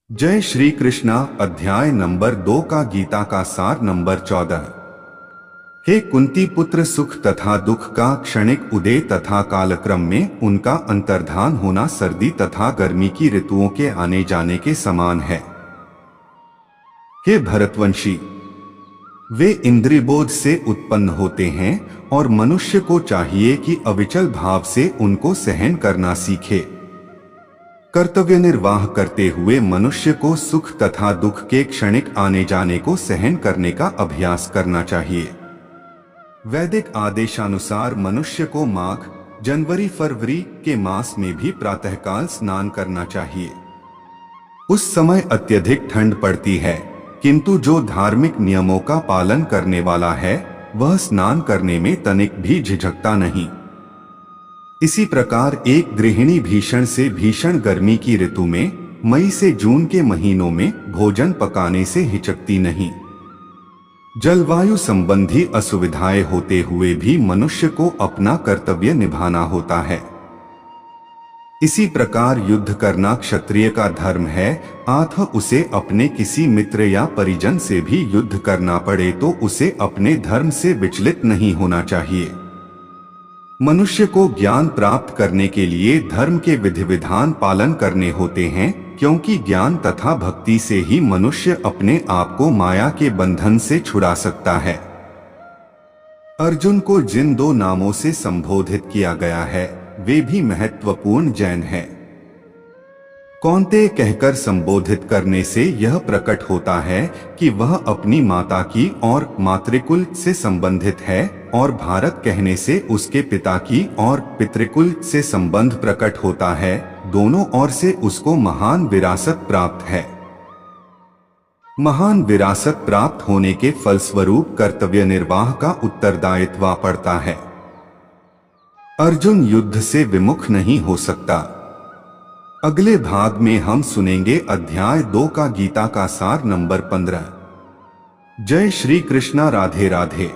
जय श्री कृष्णा। अध्याय नंबर 2 का गीता का सार नंबर 14। हे कुंती पुत्र, सुख तथा दुख का क्षणिक उदय तथा कालक्रम में उनका अंतर्धान होना सर्दी तथा गर्मी की ऋतुओं के आने जाने के समान है। हे भरतवंशी, वे इंद्रियबोध से उत्पन्न होते हैं और मनुष्य को चाहिए कि अविचल भाव से उनको सहन करना सीखे। कर्तव्य निर्वाह करते हुए मनुष्य को सुख तथा दुख के क्षणिक आने जाने को सहन करने का अभ्यास करना चाहिए। वैदिक आदेशानुसार मनुष्य को माघ, जनवरी, फरवरी के मास में भी प्रातःकाल स्नान करना चाहिए। उस समय अत्यधिक ठंड पड़ती है, किंतु जो धार्मिक नियमों का पालन करने वाला है वह स्नान करने में तनिक भी झिझकता नहीं। इसी प्रकार एक गृहिणी भीषण से भीषण गर्मी की ऋतु में मई से जून के महीनों में भोजन पकाने से हिचकती नहीं। जलवायु संबंधी असुविधाएं होते हुए भी मनुष्य को अपना कर्तव्य निभाना होता है। इसी प्रकार युद्ध करना क्षत्रिय का धर्म है, अतः उसे अपने किसी मित्र या परिजन से भी युद्ध करना पड़े तो उसे अपने धर्म से विचलित नहीं होना चाहिए। मनुष्य को ज्ञान प्राप्त करने के लिए धर्म के विधि विधान पालन करने होते हैं, क्योंकि ज्ञान तथा भक्ति से ही मनुष्य अपने आप को माया के बंधन से छुड़ा सकता है। अर्जुन को जिन 2 नामों से संबोधित किया गया है वे भी महत्वपूर्ण जैन हैं। कौन्तेय कहकर संबोधित करने से यह प्रकट होता है कि वह अपनी माता की और मातृकुल से संबंधित है, और भारत कहने से उसके पिता की और पितृकुल से संबंध प्रकट होता है। दोनों ओर से उसको महान विरासत प्राप्त है। महान विरासत प्राप्त होने के फलस्वरूप कर्तव्य निर्वाह का उत्तरदायित्व पड़ता है। अर्जुन युद्ध से विमुख नहीं हो सकता। अगले भाग में हम सुनेंगे अध्याय 2 का गीता का सार नंबर 15। जय श्री कृष्णा। राधे राधे।